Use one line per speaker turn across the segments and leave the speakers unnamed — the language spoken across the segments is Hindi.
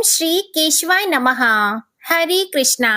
श्री केशवाय नमः। हरे कृष्णा।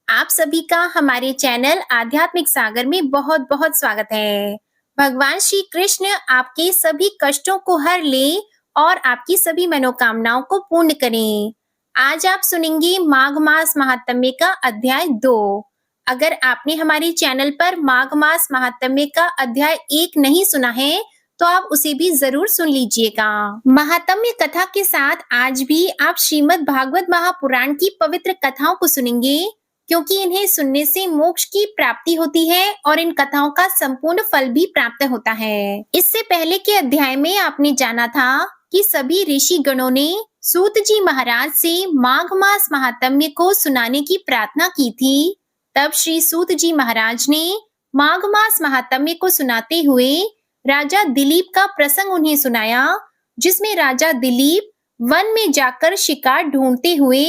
आप सभी का हमारे चैनल आध्यात्मिक सागर में बहुत बहुत स्वागत है। भगवान श्री कृष्ण आपके सभी कष्टों को हर ले और आपकी सभी मनोकामनाओं को पूर्ण करें। आज आप सुनेंगे माघ मास महात्म्य का अध्याय 2। अगर आपने हमारे चैनल पर माघ मास महात्म्य का अध्याय 1 नहीं सुना है तो आप उसे भी जरूर सुन लीजिएगा। महात्म्य कथा के साथ आज भी आप श्रीमद् भागवत महापुराण की पवित्र कथाओं को सुनेंगे, क्योंकि इन्हें सुनने से मोक्ष की प्राप्ति होती है और इन कथाओं का संपूर्ण फल भी प्राप्त होता है। इससे पहले के अध्याय में आपने जाना था कि सभी ऋषि गणों ने सूत जी महाराज से माघ मास महात्म्य को सुनाने की प्रार्थना की थी। तब श्री सूत जी महाराज ने माघ मास महात्म्य को सुनाते हुए राजा दिलीप का प्रसंग उन्हें सुनाया, जिसमें राजा दिलीप वन में जाकर शिकार ढूंढते हुए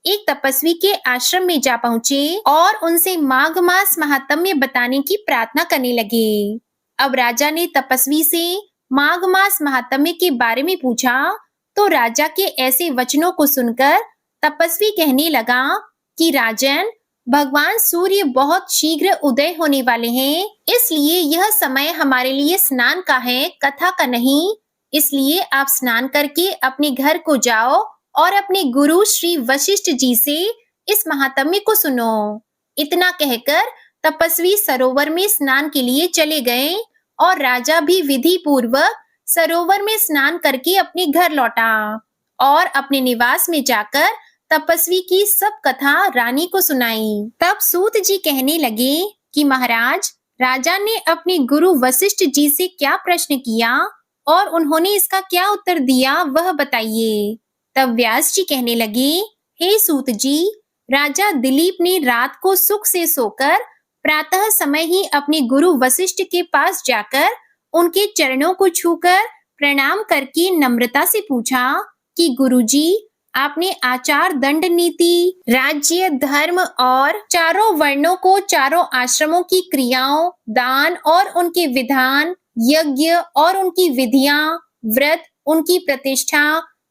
एक तपस्वी के आश्रम में जा पहुंचे और उनसे माघ मास महात्म्य बताने की प्रार्थना करने लगे। अब राजा ने तपस्वी से माघ मास महात्म्य के बारे में पूछा तो राजा के ऐसे वचनों को सुनकर तपस्वी कहने लगा कि राजन, भगवान सूर्य बहुत शीघ्र उदय होने वाले हैं, इसलिए यह समय हमारे लिए स्नान का है, कथा का नहीं। इसलिए आप स्नान करके अपने घर को जाओ और अपने गुरु श्री वशिष्ठ जी से इस महात्म्य को सुनो। इतना कहकर तपस्वी सरोवर में स्नान के लिए चले गए और राजा भी विधि पूर्वक सरोवर में स्नान करके अपने घर लौटा और अपने निवास में जाकर तपस्वी की सब कथा रानी को सुनाई। तब सूत जी कहने लगे कि महाराज, राजा ने अपने गुरु वशिष्ठ जी से क्या प्रश्न किया और उन्होंने इसका क्या उत्तर दिया, वह बताइए। तब व्यास जी कहने लगे, हे सूत जी, राजा दिलीप ने रात को सुख से सोकर प्रातः समय ही अपने गुरु वशिष्ठ के पास जाकर उनके चरणों को छूकर प्रणाम करके नम्रता से पूछा कि गुरुजी, आपने आचार, दंड नीति, राज्य, धर्म और चारों वर्णों को, चारों आश्रमों की क्रियाओं, दान और उनके विधान, यज्ञ और उनकी विधियां, व्रत, उनकी प्रतिष्ठा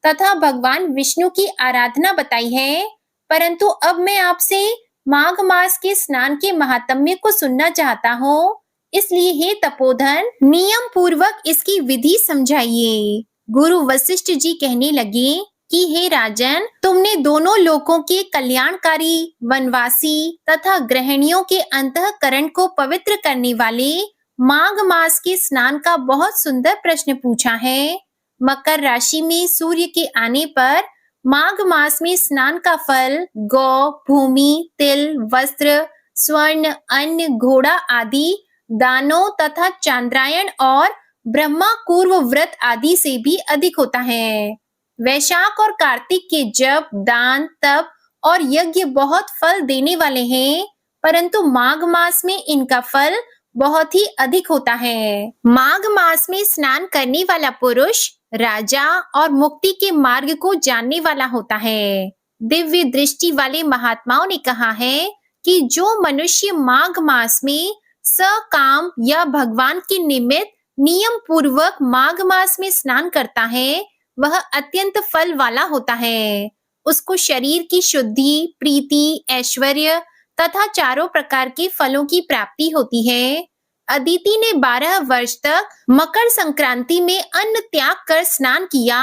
तथा भगवान विष्णु की आराधना बताई है। परंतु अब मैं आपसे माघ मास के स्नान के महात्म्य को सुनना चाहता हूँ, इसलिए हे तपोधन, नियम पूर्वक इसकी विधि समझाइए। गुरु वशिष्ठ जी कहने लगे कि हे राजन, तुमने दोनों लोकों के कल्याणकारी, वनवासी तथा गृहिणियों के अंतःकरण को पवित्र करने वाले माघ मास के स्नान का बहुत सुंदर प्रश्न पूछा है। मकर राशि में सूर्य के आने पर माघ मास में स्नान का फल गौ, भूमि, तिल, वस्त्र, स्वर्ण, अन्न, घोड़ा आदि दानों तथा चांद्रायण और ब्रह्मा पूर्व व्रत आदि से भी अधिक होता है। वैशाख और कार्तिक के जप, दान, तप और यज्ञ बहुत फल देने वाले हैं, परंतु माघ मास में इनका फल बहुत ही अधिक होता है। माघ मास में स्नान करने वाला पुरुष राजा और मुक्ति के मार्ग को जानने वाला होता है। दिव्य दृष्टि वाले महात्माओं ने कहा है कि जो मनुष्य माघ मास में सकाम या भगवान के निमित्त नियम पूर्वक माघ मास में स्नान करता है, वह अत्यंत फल वाला होता है। उसको शरीर की शुद्धि, प्रीति, ऐश्वर्य तथा चारों प्रकार के फलों की प्राप्ति होती है। अदिति ने 12 वर्ष तक मकर संक्रांति में अन्न त्याग कर स्नान किया।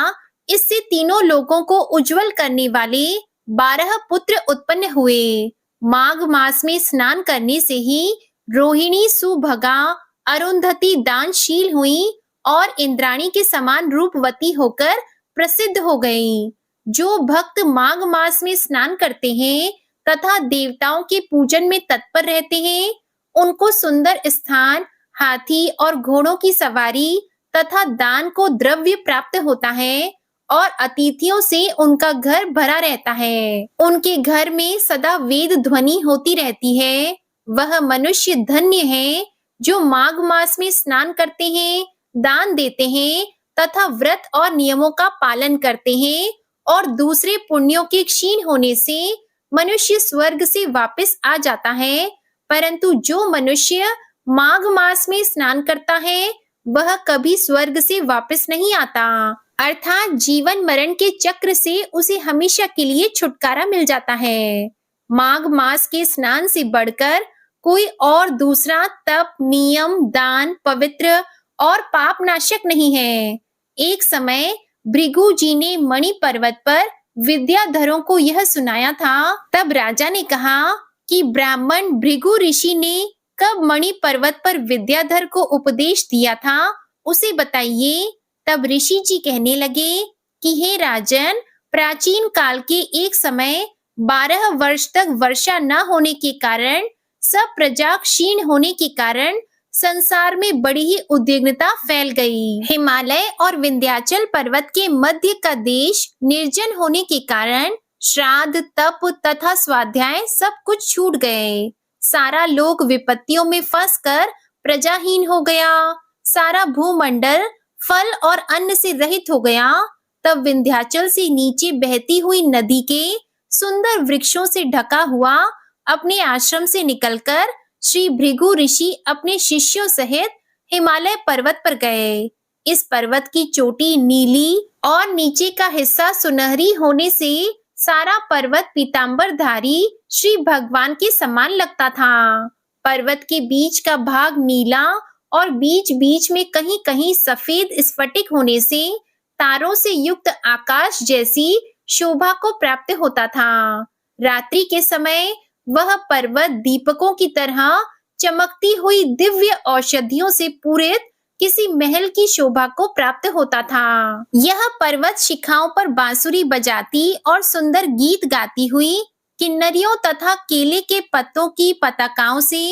इससे तीनों लोगों को उज्जवल करने वाले 12 पुत्र उत्पन्न हुए। माघ मास में स्नान करने से ही रोहिणी सुभगा, अरुंधति दानशील हुई और इंद्राणी के समान रूपवती होकर प्रसिद्ध हो गई। जो भक्त माघ मास में स्नान करते हैं तथा देवताओं के पूजन में तत्पर रहते हैं, उनको सुंदर स्थान, हाथी और घोड़ों की सवारी तथा दान को द्रव्य प्राप्त होता है और अतिथियों से उनका घर भरा रहता है। उनके घर में सदा वेद ध्वनि होती रहती है। वह मनुष्य धन्य है जो माघ मास में स्नान करते हैं, दान देते हैं तथा व्रत और नियमों का पालन करते हैं और दूसरे पुण्यों के क्षीण होने से मनुष्य स्वर्ग से वापस आ जाता है। परंतु जो मनुष्य माघ मास में स्नान करता है, वह कभी स्वर्ग से वापस नहीं आता। अर्थात जीवन मरण के चक्र से उसे हमेशा के लिए छुटकारा मिल जाता है। माघ मास के स्नान से बढ़कर कोई और दूसरा तप, नियम, दान, पवित्र और पाप नाशक नहीं है। एक समय भृगु जी ने मणि पर्वत पर विद्याधरों को यह सुनाया था। तब राजा ने कहा कि ब्राह्मण भृगु ऋषि ने कब मणि पर्वत पर विद्याधर को उपदेश दिया था, उसे बताइए। तब ऋषि जी कहने लगे कि हे राजन, प्राचीन काल के एक समय 12 वर्ष तक वर्षा न होने के कारण, सब प्रजा क्षीण होने के कारण संसार में बड़ी ही उद्विग्नता फैल गई। हिमालय और विंध्याचल पर्वत के मध्य का देश निर्जन होने के कारण श्राद्ध, तप तथा स्वाध्याय सब कुछ छूट गए। सारा लोक विपत्तियों में फंसकर प्रजाहीन हो गया। सारा भूमंडल फल और अन्न से रहित हो गया। तब विंध्याचल से नीचे बहती हुई नदी के सुंदर वृक्षों से ढका हुआ अपने आश्रम से निकलकर श्री भृगु ऋषि अपने शिष्यों सहित हिमालय पर्वत पर गए। इस पर्वत की चोटी नीली और नीचे का हिस्सा सुनहरी होने से सारा पर्वत पीतांबरधारी श्री भगवान के समान लगता था। पर्वत के बीच का भाग नीला और बीच बीच में कहीं कहीं सफेद स्फटिक होने से तारों से युक्त आकाश जैसी शोभा को प्राप्त होता था। रात्रि के समय वह पर्वत दीपकों की तरह चमकती हुई दिव्य औषधियों से पूरित किसी महल की शोभा को प्राप्त होता था। यह पर्वत शिखाओं पर बांसुरी बजाती और सुंदर गीत गाती हुई किन्नरियों तथा केले के पत्तों की पताकाओं से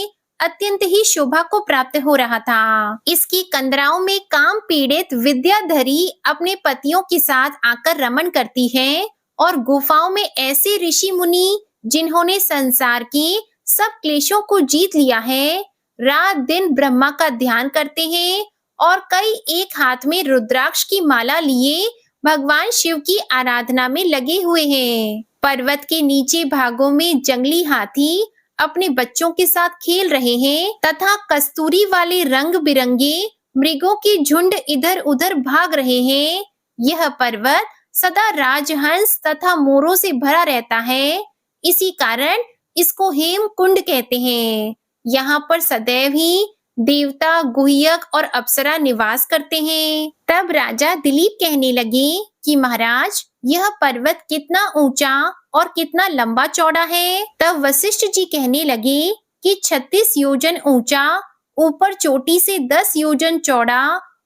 अत्यंत ही शोभा को प्राप्त हो रहा था। इसकी कंदराओं में काम पीड़ित विद्याधरी अपने पतियों के साथ आकर रमण करती है और गुफाओं में ऐसे ऋषि मुनि जिन्होंने संसार के सब क्लेशों को जीत लिया है, रात दिन ब्रह्मा का ध्यान करते हैं और कई एक हाथ में रुद्राक्ष की माला लिए भगवान शिव की आराधना में लगे हुए हैं। पर्वत के नीचे भागों में जंगली हाथी अपने बच्चों के साथ खेल रहे हैं तथा कस्तूरी वाले रंग बिरंगे मृगों के झुंड इधर उधर भाग रहे हैं। यह पर्वत सदा राजहंस तथा मोरों से भरा रहता है, इसी कारण इसको हेम कुंड कहते हैं। यहाँ पर सदैव ही देवता, गुह्यक और अप्सरा निवास करते हैं। तब राजा दिलीप कहने लगे कि महाराज, यह पर्वत कितना ऊंचा और कितना लंबा चौड़ा है। तब वशिष्ठ जी कहने लगे कि 36 योजन ऊंचा, ऊपर चोटी से 10 योजन चौड़ा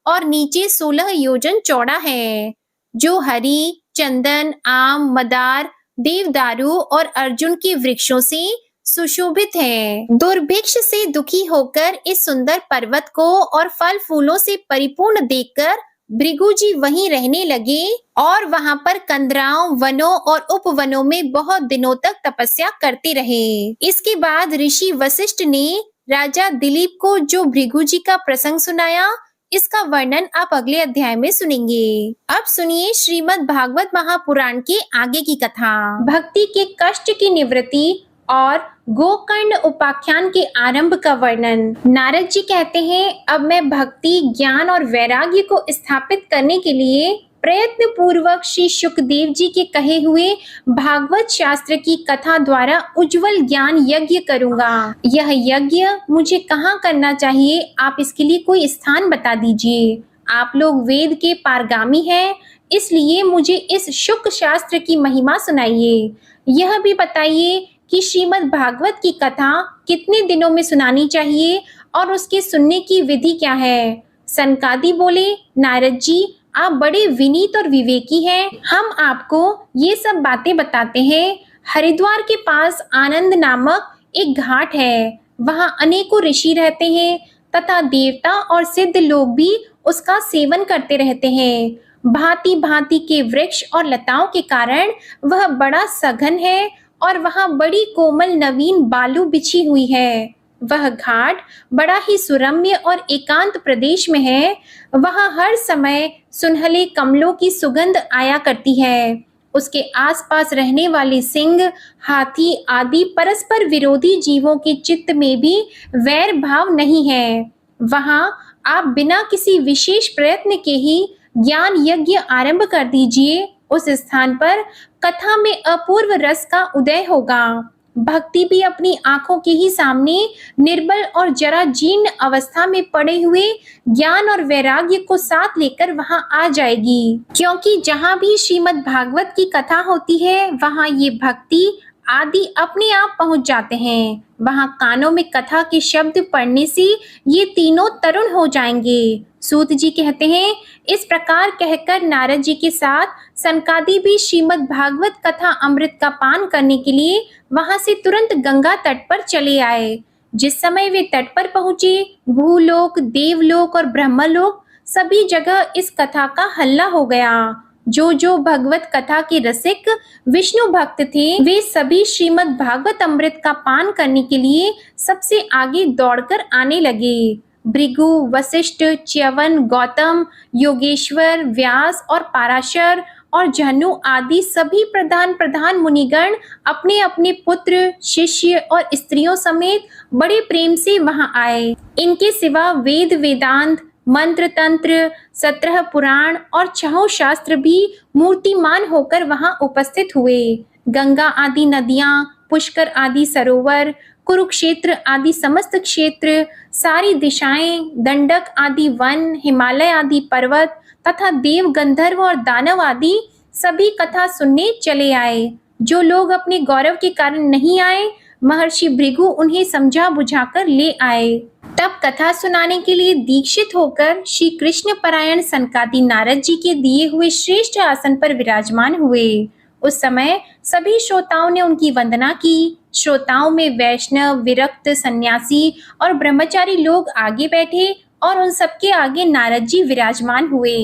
और नीचे 16 योजन चौड़ा है, जो हरि, चंदन, आम, मदार, देवदारू और अर्जुन के वृक्षों से सुशोभित है। दुर्भिक्ष से दुखी होकर इस सुंदर पर्वत को और फल फूलों से परिपूर्ण देखकर भृगु जी वहीं रहने लगे और वहां पर कंदराओं, वनों और उपवनों में बहुत दिनों तक तपस्या करते रहे। इसके बाद ऋषि वशिष्ठ ने राजा दिलीप को जो भृगु जी का प्रसंग सुनाया, इसका वर्णन आप अगले अध्याय में सुनेंगे। अब सुनिए श्रीमद् भागवत महापुराण के आगे की कथा। भक्ति के कष्ट की निवृत्ति और गोकर्ण उपाख्यान के आरंभ का वर्णन। नारद जी कहते हैं, अब मैं भक्ति, ज्ञान और वैराग्य को स्थापित करने के लिए प्रयत्न पूर्वक श्री शुकदेव जी के कहे हुए भागवत शास्त्र की कथा द्वारा उज्जवल ज्ञान यज्ञ करूंगा। यह यज्ञ मुझे कहाँ करना चाहिए, आप इसके लिए कोई स्थान बता दीजिए। आप लोग वेद के पारगामी हैं, इसलिए मुझे इस शुक शास्त्र की महिमा सुनाइए। यह भी बताइए कि श्रीमद् भागवत की कथा कितने दिनों में सुनानी चाहिए और उसके सुनने की विधि क्या है। सनकादि बोले, नारद जी, आप बड़े विनीत और विवेकी हैं, हम आपको ये सब बातें बताते हैं। हरिद्वार के पास आनंद नामक एक घाट है, वहाँ अनेकों ऋषि रहते हैं तथा देवता और सिद्ध लोग भी उसका सेवन करते रहते हैं। भांति भांति के वृक्ष और लताओं के कारण वह बड़ा सघन है और वहाँ बड़ी कोमल नवीन बालू बिछी हुई है। वह घाट बड़ा ही सुरम्य और एकांत प्रदेश में है। वहाँ हर समय सुनहले कमलों की सुगंध आया करती है। उसके आसपास रहने वाले सिंह, हाथी आदि परस्पर विरोधी जीवों के चित्त में भी वैर भाव नहीं है। वहाँ आप बिना किसी विशेष प्रयत्न के ही ज्ञान यज्ञ आरंभ कर दीजिए। उस स्थान पर कथा में अपूर्व रस का उदय होगा। भक्ति भी अपनी आंखों के ही सामने निर्बल और जरा जीर्ण अवस्था में पड़े हुए ज्ञान और वैराग्य को साथ लेकर वहां आ जाएगी। क्योंकि जहां भी श्रीमद् भागवत की कथा होती है वहां ये भक्ति आदि अपने आप पहुंच जाते हैं। वहां कानों में कथा के शब्द पढ़ने से ये तीनों तरुण हो जाएंगे। सूत जी कहते हैं, इस प्रकार कहकर नारद जी के साथ सनकादि भी श्रीमद् भागवत कथा अमृत का पान करने के लिए वहां से तुरंत गंगा तट पर चले आए। जिस समय वे तट पर पहुंचे, भूलोक, देवलोक और ब्रह्मलोक सभी जगह इस कथा का हल्ला हो गया। जो जो भगवत कथा के रसिक विष्णु भक्त थे, वे सभी श्रीमद् भागवत अमृत का पान करने के लिए सबसे आगे दौड़कर आने लगे। भृगु, वशिष्ठ, च्यवन, गौतम, योगेश्वर, व्यास और पाराशर और जहनु आदि सभी प्रधान प्रधान मुनिगण अपने अपने पुत्र, शिष्य और स्त्रियों समेत बड़े प्रेम से वहां आए। इनके सिवा वेद, वेदांत, मंत्र, तंत्र, 17 पुराण और 6 शास्त्र भी मूर्तिमान होकर वहां उपस्थित हुए। गंगा आदि नदियां, पुष्कर आदि सरोवर, कुरुक्षेत्र आदि समस्त क्षेत्र, सारी दिशाएं, दंडक आदि वन, हिमालय आदि पर्वत तथा देव, गंधर्व और दानव आदि सभी कथा सुनने चले आए। जो लोग अपने गौरव के कारण नहीं आए, महर्षि भृगु उन्हें समझा बुझाकर ले आए। तब कथा सुनाने के लिए दीक्षित होकर श्री कृष्ण परायण सनकादि नारद जी के दिए हुए श्रेष्ठ आसन पर विराजमान हुए। उस समय सभी श्रोताओं ने उनकी वंदना की। श्रोताओं में वैष्णव, विरक्त, सन्यासी और ब्रह्मचारी लोग आगे बैठे और उन सबके आगे नारद जी विराजमान हुए।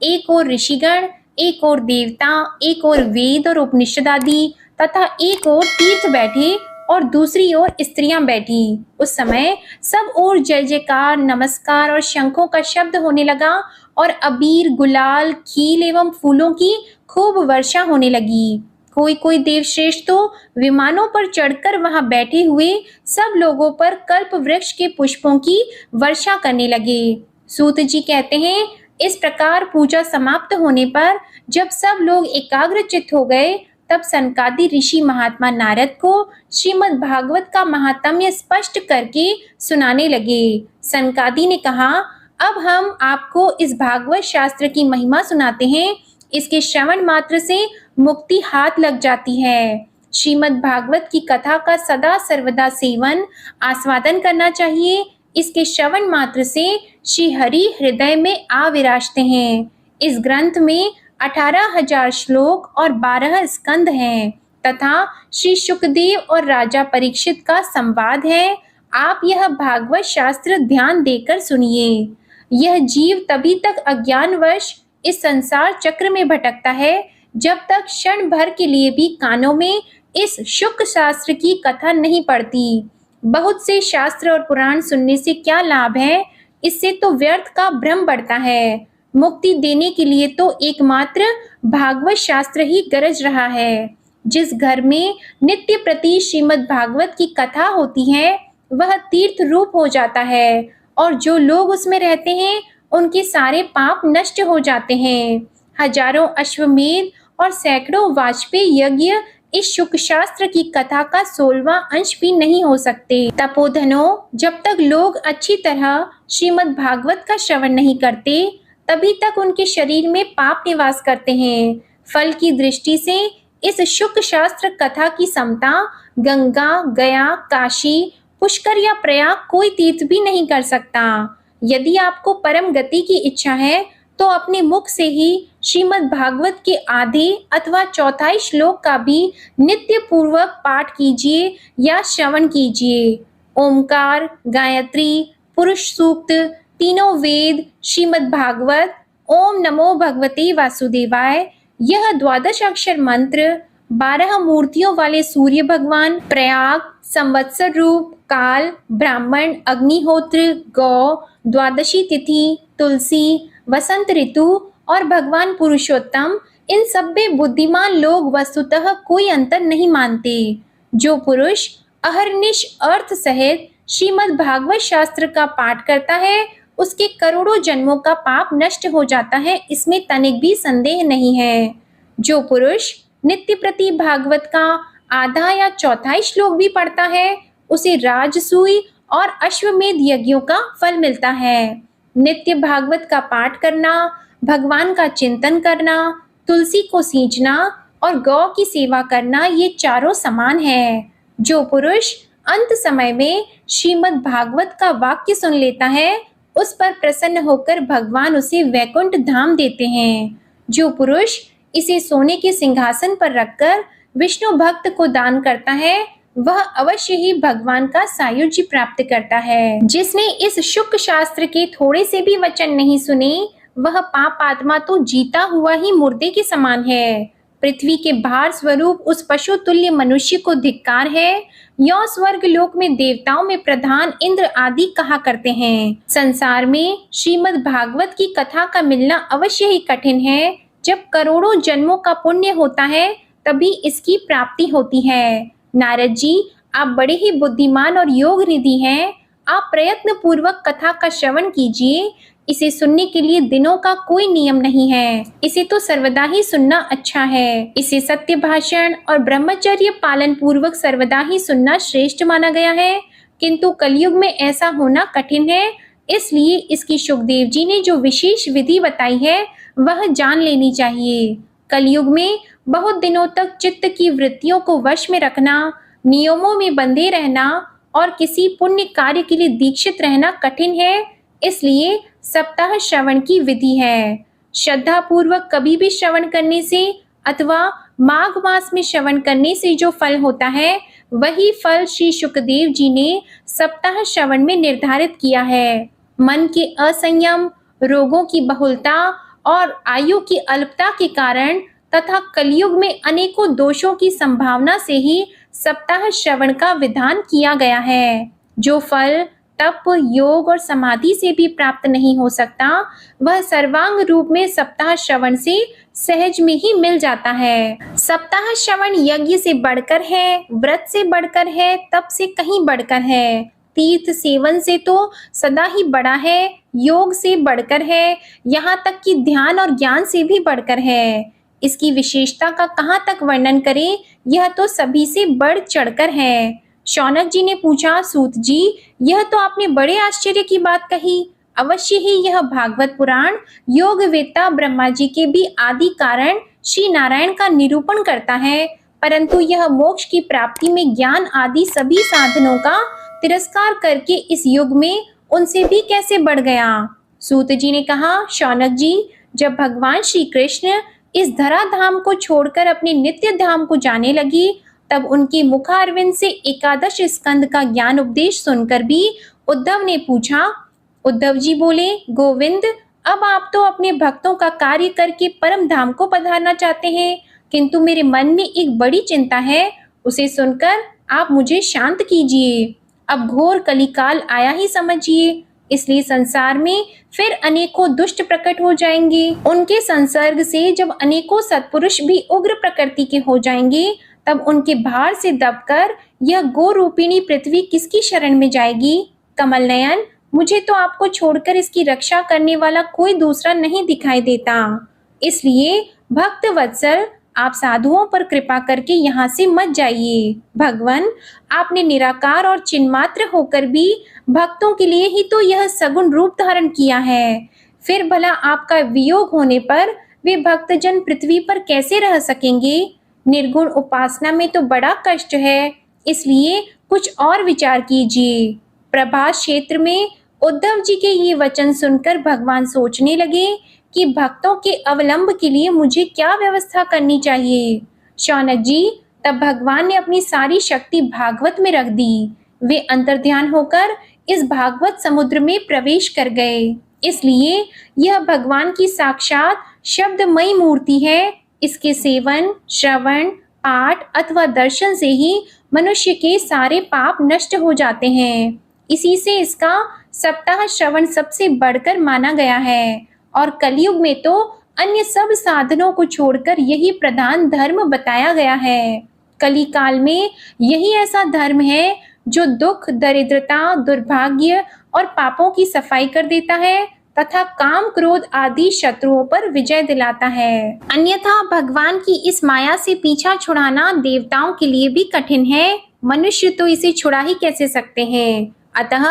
एक और ऋषिगण, एक और देवता, एक और वेद और उपनिषद आदि तथा एक और तीर्थ बैठे और दूसरी ओर स्त्रियां बैठी। उस समय सब ओर जय जयकार, नमस्कार और शंखों का शब्द होने लगा और अबीर, गुलाल, खील एवं फूलों की खूब वर्षा होने लगी। कोई कोई देवश्रेष्ठ तो विमानों पर चढ़कर वहां बैठे हुए सब लोगों पर कल्प वृक्ष के पुष्पों की वर्षा करने लगे। सूत जी कहते हैं, इस प्रकार पूजा समाप्त होने पर जब सब लोग एकाग्रचित्त हो गए, तब सनकादि ऋषि महात्मा नारद को श्रीमद् भागवत का महात्म्य स्पष्ट करके सुनाने लगे। सनकादि ने कहा, अब हम आपको इस भागवत शास्त्र की महिमा सुनाते हैं। इसके श्रवण मात्र से मुक्ति हाथ लग जाती है। श्रीमद् भागवत की कथा का सदा सर्वदा सेवन, आस्वादन करना चाहिए। इसके श्रवण मात्र से श्री हरि हृदय में आ विराजते हैं। इस ग्रंथ में 18,000 श्लोक और 12 स्कंद हैं तथा श्री शुकदेव और राजा परीक्षित का संवाद है। आप यह भागवत शास्त्र ध्यान देकर सुनिए। यह जीव तभी तक अज्ञानवश इस संसार चक्र में भटकता है जब तक क्षण भर के लिए भी कानों में इस शुक शास्त्र की कथा नहीं पड़ती। बहुत से शास्त्र और पुराण सुनने से क्या लाभ है? इससे तो व्यर्थ का भ्रम बढ़ता है। मुक्ति देने के लिए तो एकमात्र भागवत शास्त्र ही गरज रहा है। जिस घर में नित्य प्रति श्रीमद् भागवत की कथा होती है वह तीर्थ रूप हो जाता है और जो लोग उसमें रहते हैं उनके सारे पाप नष्ट हो जाते हैं। हजारों अश्वमेध और सैकड़ों वाजपेयी यज्ञ इस शुक शास्त्र की कथा का 16वां अंश भी नहीं हो सकते। तपोधनों, जब तक लोग अच्छी तरह श्रीमद् भागवत का श्रवण नहीं करते तभी तक उनके शरीर में पाप निवास करते हैं। फल की दृष्टि से इस शुक शास्त्र कथा की समता गंगा, गया, काशी, पुष्कर या प्रयाग कोई तीर्थ भी नहीं कर सकता। यदि आपको परम गति की इच्छा है तो अपने मुख से ही श्रीमद् भागवत के आधे अथवा चौथाई श्लोक का भी नित्य पूर्वक पाठ कीजिए या श्रवण कीजिए। ओमकार, गायत्री, पुरुष सूक्त, तीनों वेद, श्रीमद् भागवत, ओम नमो भगवते वासुदेवाय, यह 12 अक्षर मंत्र, 12 मूर्तियों वाले सूर्य भगवान, प्रयाग, संवत्सर रूप, काल, ब्राह्मण, अग्निहोत्र, गौ, द्वादशी तिथि, तुलसी, वसंत ऋतु और भगवान पुरुषोत्तम, इन सब में बुद्धिमान लोग वस्तुतः कोई अंतर नहीं मानते। जो पुरुष अहर्निश अर्थ सहित श्रीमद् भागवत शास्त्र का पाठ करता है उसके करोड़ों जन्मों का पाप नष्ट हो जाता है, इसमें तनिक भी संदेह नहीं है। जो पुरुष नित्य प्रति भागवत का आधा या चौथाई श्लोक भी पढ़ता है, उसे राजसूय और अश्वमेध यज्ञों का फल मिलता है। नित्य भागवत का पाठ करना, भगवान का चिंतन करना, तुलसी को सींचना और गौ की सेवा करना, ये चारों समान है। जो पुरुष अंत समय में श्रीमद् भागवत का वाक्य सुन लेता है, उस पर प्रसन्न होकर भगवान उसे वैकुंठ धाम देते हैं। जो पुरुष इसे सोने के सिंहासन पर रखकर विष्णु भक्त को दान करता है, वह अवश्य ही भगवान का सायुज्य प्राप्त करता है। जिसने इस शुक्ल शास्त्र के थोड़े से भी वचन नहीं सुने, वह पाप आत्मा तो जीता हुआ ही मुर्दे के समान है। पृथ्वी के भार स्वरूप उस पशु तुल्य मनुष्य को धिक्कार है। यो स्वर्ग लोक में देवताओं में प्रधान इंद्र आदि कहा करते हैं। संसार में श्रीमद् भागवत की कथा का मिलना अवश्य ही कठिन है। जब करोड़ों जन्मों का पुण्य होता है, तभी इसकी प्राप्ति होती है। नारद जी, आप बड़े ही बुद्धिमान और योग निधि हैं। आप प्रयत्न पूर्वक कथा का श्रवण कीजिए। इसे सुनने के लिए दिनों का कोई नियम नहीं है। इसे तो सर्वदा ही सुनना अच्छा है। इसे सत्य भाषण और ब्रह्मचर्य पालन पूर्वक सर्वदा ही सुनना श्रेष्ठ माना गया है। किंतु कलयुग में ऐसा होना कठिन है, इसलिए इसकी सुखदेव जी ने जो विशेष विधि बताई है, वह जान लेनी चाहिए। कलयुग में बहुत दिनों तक चित्त की वृत्तियों को वश में रखना, नियमों में बंधे रहना और किसी पुण्य कार्य के लिए दीक्षित रहना कठिन है। इसलिए सप्ताह श्रवण की विधि है। श्रद्धा पूर्वक कभी भी श्रवण करने से अथवा माघ मास में श्रवण करने से जो फल होता है, वही फल श्री शुकदेव जी ने सप्ताह श्रवण में निर्धारित किया है। मन के असंयम, रोगों की बहुलता और आयु की अल्पता के कारण तथा कलयुग में अनेकों दोषों की संभावना से ही सप्ताह श्रवण का विधान किया गया है। जो फल तप, योग और समाधि से भी प्राप्त नहीं हो सकता, वह सर्वांग रूप में सप्ताह श्रवण से सहज में ही मिल जाता है। सप्ताह श्रवण यज्ञ से बढ़कर है, व्रत से बढ़कर है, तप से कहीं बढ़कर है, तीर्थ सेवन से तो सदा ही बड़ा है, योग से बढ़कर है, यहाँ तक कि ध्यान और ज्ञान से भी बढ़कर है। इसकी विशेषता का कहाँ तक वर्णन करें, यह तो सभी से बढ़ चढ़कर है। शौनक जी ने पूछा, सूत जी, यह तो आपने बड़े आश्चर्य की बात कही। अवश्य ही यह भागवत पुराण योग वेत्ता ब्रह्मा जी के भी आदि कारण श्री नारायण का निरूपण करता है, परंतु यह मोक्ष की प्राप्ति में ज्ञान आदि सभी साधनों का तिरस्कार करके इस युग में उनसे भी कैसे बढ़ गया। सूत जी ने कहा, शौनक जी, जब भगवान श्री कृष्ण इस धरा धाम को छोड़कर अपने नित्य धाम को जाने लगी, तब उनके मुखारविंद से एकादश स्कंद का ज्ञान उपदेश सुनकर भी उद्धव ने पूछा। उद्धव जी बोले, गोविंद, अब आप तो अपने भक्तों का कार्य करके परम धाम को पधारना चाहते हैं, किंतु मेरे मन में एक बड़ी चिंता है, उसे सुनकर आप मुझे शांत कीजिए। अब घोर कलिकाल आया ही समझिए, इसलिए संसार में फिर अनेकों दुष्ट प्रकट हो जाएंगे। उनके संसर्ग से जब अनेकों सत्पुरुष भी उग्र प्रकृति के हो जाएंगे, तब उनके भार से दबकर यह गो रूपिणी पृथ्वी किसकी शरण में जाएगी। कमल नयन, मुझे तो आपको छोड़कर इसकी रक्षा करने वाला कोई दूसरा नहीं दिखाई देता, इसलिए भक्त वत्सल, आप साधुओं पर कृपा करके यहाँ से मत जाइए। भगवान, आपने निराकार और चिन्मात्र होकर भी भक्तों के लिए ही तो यह सगुण रूप धारण किया है, फिर भला आपका वियोग होने पर वे भक्तजन पृथ्वी पर कैसे रह सकेंगे। निर्गुण उपासना में तो बड़ा कष्ट है, इसलिए कुछ और विचार कीजिए। प्रभास क्षेत्र में उद्धव जी के ये वचन सुनकर भगवान सोचने लगे कि भक्तों के अवलंब के लिए मुझे क्या व्यवस्था करनी चाहिए। शौनक जी, तब भगवान ने अपनी सारी शक्ति भागवत में रख दी। वे अंतर्ध्यान होकर इस भागवत समुद्र में प्रवेश कर गए, इसलिए यह भगवान की साक्षात शब्दमयी मूर्ति है। इसके सेवन, श्रवण, पाठ अथवा दर्शन से ही मनुष्य के सारे पाप नष्ट हो जाते हैं। इसी से इसका सप्ताह श्रवण सबसे बढ़कर माना गया है, और कलयुग में तो अन्य सब साधनों को छोड़कर यही प्रधान धर्म बताया गया है। कलिकाल में यही ऐसा धर्म है जो दुख, दरिद्रता, दुर्भाग्य और पापों की सफाई कर देता है तथा काम क्रोध आदि शत्रुओं पर विजय दिलाता है। अन्यथा भगवान की इस माया से पीछा छुड़ाना देवताओं के लिए भी कठिन है, मनुष्य तो इसे छुड़ा ही कैसे सकते हैं। अतः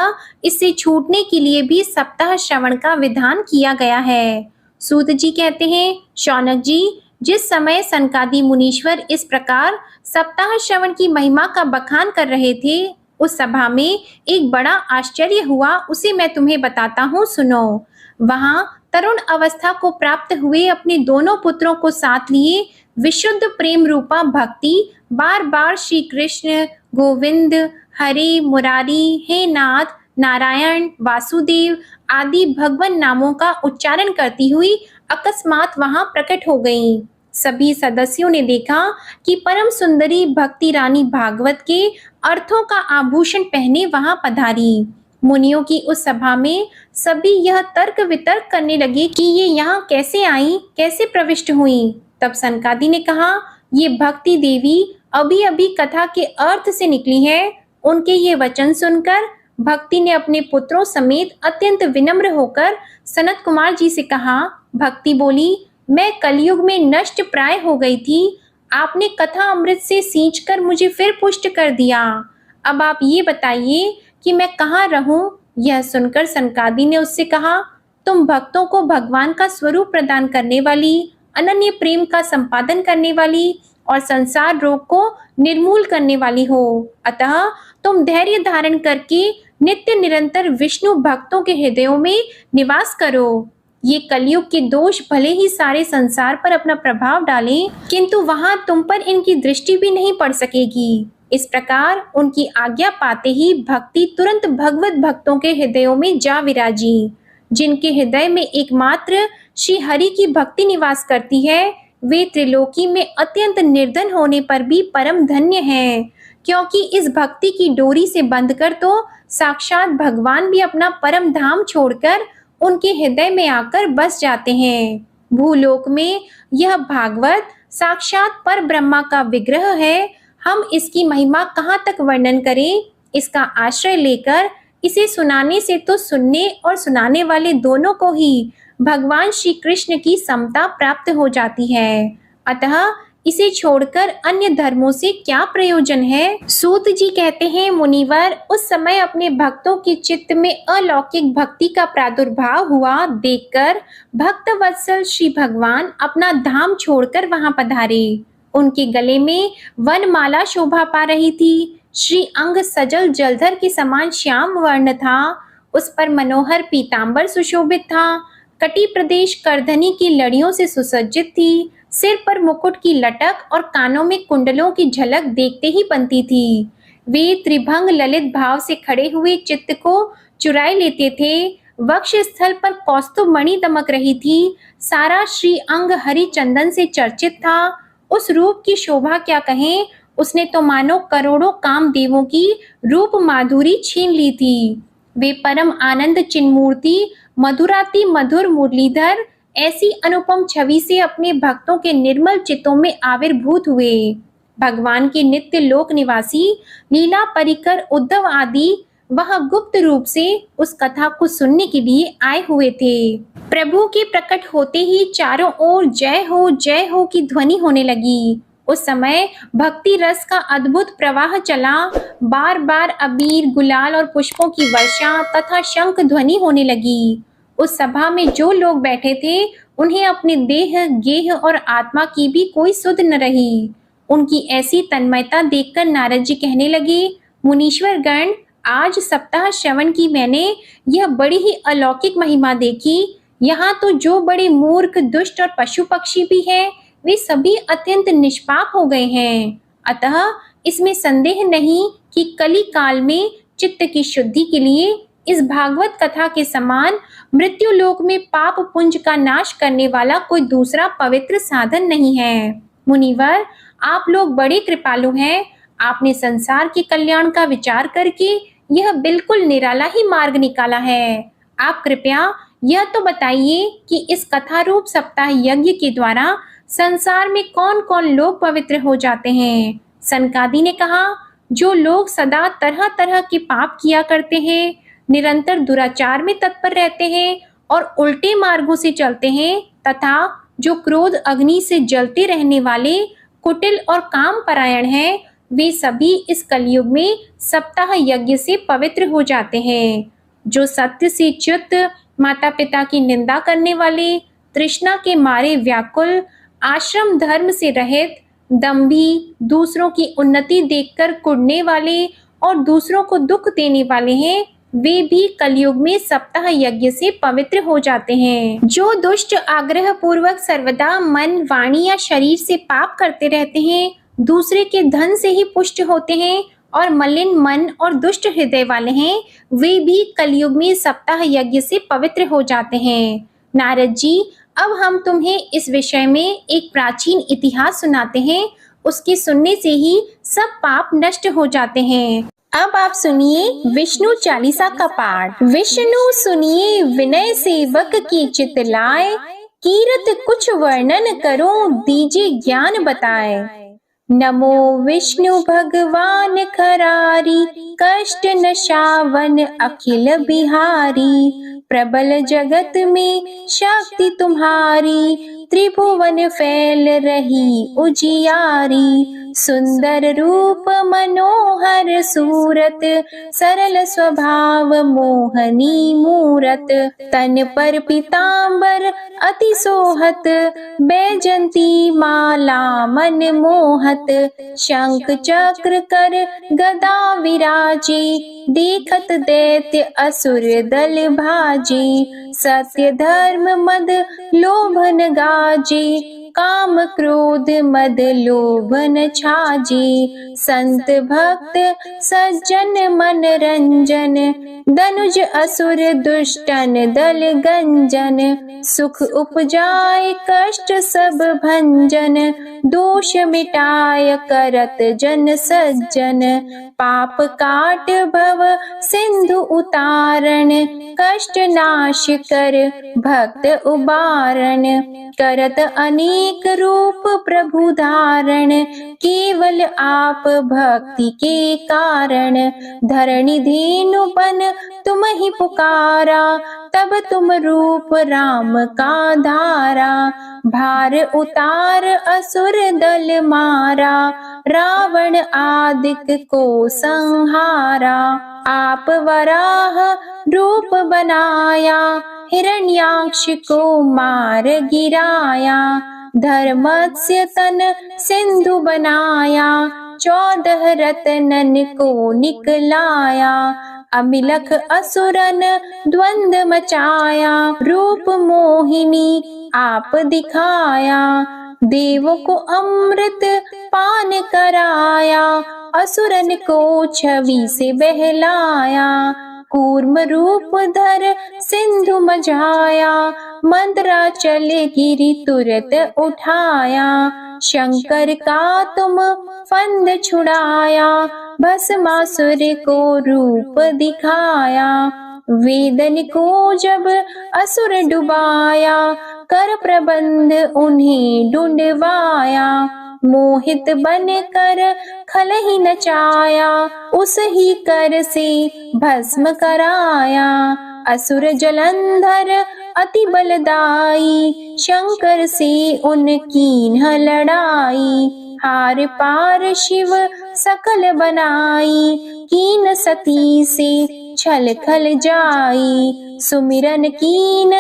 इससे छूटने के लिए भी सप्ताह श्रवण का विधान किया गया है। सूत जी कहते हैं, शौनक जी, जिस समय सनकादि मुनीश्वर इस प्रकार सप्ताह श्रवण की महिमा का बखान कर रहे थे, उस सभा में एक बड़ा आश्चर्य हुआ, उसे मैं तुम्हें बताता हूँ, सुनो। वहां तरुण अवस्था को प्राप्त हुए अपने दोनों पुत्रों को साथ लिए विशुद्ध प्रेम रूपा भक्ति बार बार श्री कृष्ण, गोविंद, हरे मुरारी, हे नाथ, नारायण, वासुदेव आदि भगवान नामों का उच्चारण करती हुई अकस्मात वहां प्रकट हो गईं। सभी सदस्यों ने देखा कि परम सुंदरी भक्ति रानी भागवत के अर्थों का आभूषण पहने वहां पधारी। मुनियों की उस सभा में सभी यह तर्क वितर्क करने लगे कि ये यहाँ कैसे आई, कैसे प्रविष्ट हुई। तब सनकादि ने कहा, ये भक्ति देवी अभी अभी कथा के अर्थ से निकली है। उनके ये वचन सुनकर भक्ति ने अपने पुत्रों समेत अत्यंत विनम्र होकर सनत कुमार जी से कहा। भक्ति बोली, मैं कलयुग में नष्ट प्राय हो गई थी, आपने कथा अमृत से सींचकर मुझे फिर पुष्ट कर दिया। अब आप ये बताइए कि मैं कहाँ रहूं। यह सुनकर सनकादि ने उससे कहा, तुम भक्तों को भगवान का स्वरूप प्रदान करने वाली, अनन्य प्रेम का संपादन करने वाली और संसार रोग को निर्मूल करने वाली हो। अतः तुम धैर्य धारण करके नित्य निरंतर विष्णु भक्तों के हृदयों में निवास करो। ये कलयुग के दोष भले ही सारे संसार पर अपना प्रभाव डालें, किंतु वहां तुम पर इनकी दृष्टि भी नहीं पड़ सकेगी। इस प्रकार उनकी आज्ञा पाते ही भक्ति तुरंत भगवत भक्तों के हृदयों में जा विराजी। जिनके हृदय में एकमात्र श्री हरि की भक्ति निवास करती है, वे त्रिलोकी में अत्यंत निर्धन होने पर भी परम धन्य हैं, क्योंकि इस भक्ति की डोरी से बंधकर तो साक्षात भगवान भी अपना परम धाम छोड़कर उनके हृदय में आकर बस जाते हैं। भूलोक में यह भागवत साक्षात पर ब्रह्मा का विग्रह है। हम इसकी महिमा कहाँ तक वर्णन करें। इसका आश्रय लेकर इसे सुनाने से तो सुनने और सुनाने वाले दोनों को ही भगवान श्री कृष्ण की समता प्राप्त हो जाती है। अतः इसे छोड़कर अन्य धर्मों से क्या प्रयोजन है। सूत जी कहते हैं, मुनिवर, उस समय अपने भक्तों के चित्त में अलौकिक भक्ति का प्रादुर्भाव हुआ देखकर भक्त वत्सल श्री भगवान अपना धाम छोड़कर वहां पधारे। उनके गले में वनमाला शोभा पा रही थी। श्री अंग सजल जलधर के समान श्याम वर्ण था। उस पर मनोहर पीतांबर सुशोभित था। कटी प्रदेश करधनी की लड़ियों से सुसज्जित थी। सिर पर मुकुट की लटक और कानों में कुंडलों की झलक देखते ही बनती थी। वे त्रिभंग ललित भाव से खड़े हुए चित्त को चुराए लेते थे। वक्ष स्थल पर कौस्तुभ मणि दमक रही थी। सारा श्री अंग हरि चंदन से चर्चित था। उस रूप की शोभा क्या कहें, उसने तो मानो करोड़ों कामदेवों की रूप माधुरी छीन ली थी। वे परम आनंद चिन्मूर्ति मधुराति मधुर मुरलीधर ऐसी अनुपम छवि से अपने भक्तों के निर्मल चित्तों में आविर्भूत हुए। भगवान के नित्य लोक निवासी लीला परिकर उद्धव आदि वह गुप्त रूप से उस कथा को सुनने के लिए आए हुए थे। प्रभु के प्रकट होते ही चारों ओर जय हो की ध्वनि होने लगी। उस समय भक्ति रस का अद्भुत प्रवाह चला। बार बार अबीर, गुलाल और पुष्पों की वर्षा तथा शंख ध्वनि होने लगी। उस सभा में जो लोग बैठे थे, उन्हें अपने देह, गेह और आत्मा की भी कोई सुध न रही। उनकी ऐसी तन्मयता देखकर नारद जी कहने लगे, मुनीश्वर गण, आज सप्ताह श्रवण की मैंने यह बड़ी ही अलौकिक महिमा देखी। यहाँ तो जो बड़े मूर्ख, दुष्ट और पशु पक्षी भी हैं, वे सभी अत्यंत निष्पाप हो गए हैं। अतः इसमें संदेह नहीं कि कली काल में चित्त की शुद्धि के लिए इस भागवत कथा के समान मृत्यु लोक में पाप पुंज का नाश करने वाला कोई दूसरा पवित्र साधन नहीं है। मुनिवर, आप लोग बड़े कृपालु हैं। आपने संसार के कल्याण का विचार करके यह बिल्कुल निराला ही मार्ग निकाला है। आप कृपया यह तो बताइए कि इस कथा रूप सप्ताह यज्ञ के द्वारा संसार में कौन कौन लोग पवित्र हो जाते हैं। सनकादि ने कहा, जो लोग सदा तरह तरह के पाप किया करते हैं, निरंतर दुराचार में तत्पर रहते हैं और उल्टे मार्गों से चलते हैं, तथा जो क्रोध अग्नि से जलते रहने वाले कुटिल और काम परायण हैं, वे सभी इस कलयुग में सप्ताह यज्ञ से पवित्र हो जाते हैं। जो सत्य से च्युत, माता पिता की निंदा करने वाले, तृष्णा के मारे व्याकुल, आश्रम धर्म से रहित, दंभी, दूसरों की उन्नति देखकर कुढ़ने वाले और दूसरों को दुख देने वाले हैं, वे भी कलयुग में सप्ताह यज्ञ से पवित्र हो जाते हैं। जो दुष्ट आग्रह पूर्वक सर्वदा मन, वाणी या शरीर से पाप करते रहते हैं, दूसरे के धन से ही पुष्ट होते हैं और मलिन मन और दुष्ट हृदय वाले हैं, वे भी कलयुग में सप्ताह यज्ञ से पवित्र हो जाते हैं। नारद जी, अब हम तुम्हें इस विषय में एक प्राचीन इतिहास सुनाते हैं। उसके सुनने से ही सब पाप नष्ट हो जाते हैं। अब आप सुनिए विष्णु चालीसा का पाठ। विष्णु सुनिए विनय सेवक की चित लाए, कीरत कुछ वर्णन करो दीजिए ज्ञान बताए। नमो विष्णु भगवान खरारी, कष्ट नशावन अखिल बिहारी। प्रबल जगत में शक्ति तुम्हारी, त्रिभुवन फैल रही उजियारी। सुंदर रूप मनोहर सूरत, सरल स्वभाव मोहनी मूरत। तन पर पीतांबर अति सोहत, बैजंती माला मन मोहत। शंख चक्र कर गदा विराजे, देखत दैत्य असुर दल भाजे। सत्य धर्म मद लोभन गाजे, काम क्रोध मद लोभन छाजे। संत भक्त सज्जन मन रंजन, दनुज असुर दुष्टन दल गंजन। सुख उपजाए कष्ट सब भंजन, दोष मिटाय करत जन सज्जन। पाप काट भव सिंधु उतारण, कष्ट नाश कर भक्त उबारण। करत अनेक रूप प्रभु धारण, केवल आप भक्ति के कारण। धरणी धेनु बन तुम ही पुकारा, तब तुम रूप राम का धारा। भार उतार असुर दल मारा, रावण आदिक को संहारा। आप वराह रूप बनाया, हिरण्याक्ष को मार गिराया। धर्मस्य तन सिंधु बनाया, 14 रत्नन को निकलाया। अमिलख असुरन द्वंद मचाया, रूप मोहिनी आप दिखाया। देवों को अमृत पान कराया, असुरन को छवि से बहलाया। कूर्म रूप धर सिंधु मझाया, मंदराचल गिरि तुरत उठाया। शंकर का तुम फंद छुड़ाया, भस्मासुर को रूप दिखाया। वेदन को जब असुर डुबाया, कर प्रबंध उन्हें ढूंढवाया। मोहित बन कर खल ही नचाया, उस ही कर से भस्म कराया। असुर जलंधर अति बलदाई, शंकर से उनकी न लड़ाई। हार पार शिव सकल बनाई, कीन सती से छल खल जाई। सुमिरन कीन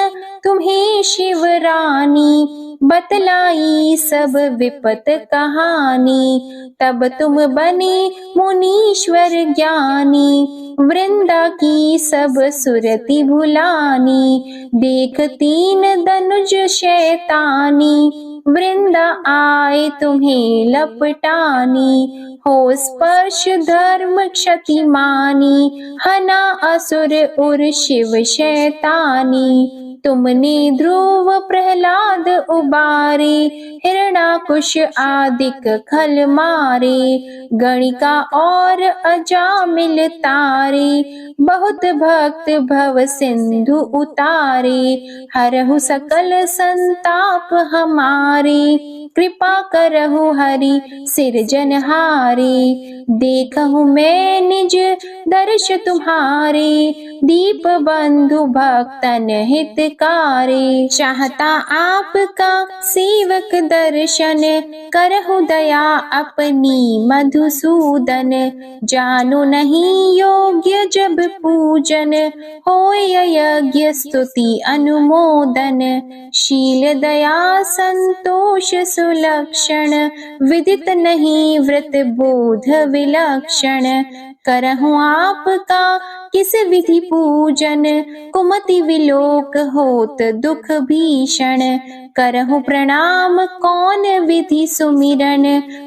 तुम्हें शिव रानी, बतलाई सब विपत कहानी। तब तुम बने मुनीश्वर ज्ञानी, वृंदा की सब सुरति भुलानी। देख तीन धनुज शैतानी, वृंदा आए तुम्हें लपटानी। हो स्पर्श धर्म क्षति मानी, हना असुर उर शिव शैतानी। तुमने ध्रुव प्रहलाद उबारे, हिरणाकुश आदिक खल मारे, गणिका और अजामिल तारे, बहुत भक्त भव सिंधु उतारे, हरहु सकल संताप हमारे, कृपा करहु हरि सिरजनहारे, देखहु मैं निज दर्श तुम्हारे, दीप बंधु भक्तन हितकारी, चाहता आपका सेवक दर्शन, करहु दया अपनी मधुसूदन, जानो नहीं योग्य जब पूजन, होय यज्ञ स्तुति अनुमोदन, शील दया संतोष सुलक्षण, विदित नहीं व्रत बोध विलक्षण, करहु आपका किस विधि पूजन, कुमति विलोक होत दुख भीषण, करहु प्रणाम कौन विधि सुमिरन,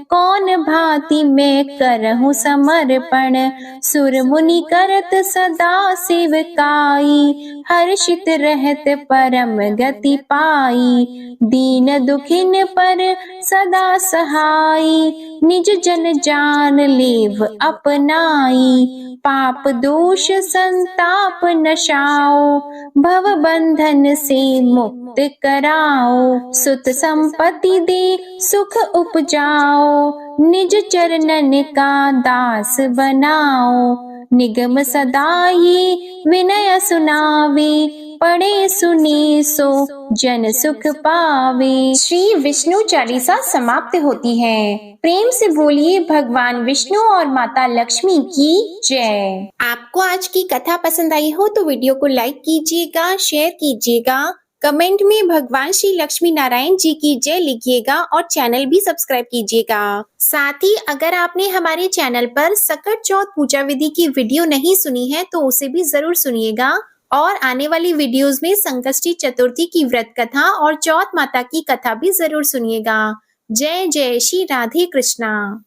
कौन भांति मैं करहु समर्पण, सुर मुनि करत सदा सेवकाई, हर्षित रहत परम गति पाई, दीन दुखिन पर सदा सहाई, निज जन जान लेव अपनाई, पाप दोष संताप नशाओ, भव बंधन से मुक्त कराओ, सुत संपत्ति दे सुख उपजाओ, निज चरणन का दास बनाओ, निगम सदा ये विनय सुनावे, पढ़े सुने सो जन सुख पावे। श्री विष्णु चालीसा समाप्त होती है। प्रेम से बोलिए भगवान विष्णु और माता लक्ष्मी की जय। आपको आज की कथा पसंद आई हो तो वीडियो को लाइक कीजिएगा, शेयर कीजिएगा, कमेंट में भगवान श्री लक्ष्मी नारायण जी की जय लिखिएगा और चैनल भी सब्सक्राइब कीजिएगा। साथ ही अगर आपने हमारे चैनल पर सकट चौथ पूजा विधि की वीडियो नहीं सुनी है तो उसे भी जरूर सुनिएगा और आने वाली वीडियोस में संकष्टी चतुर्थी की व्रत कथा और चौथ माता की कथा भी जरूर सुनिएगा। जय जय श्री राधे कृष्णा।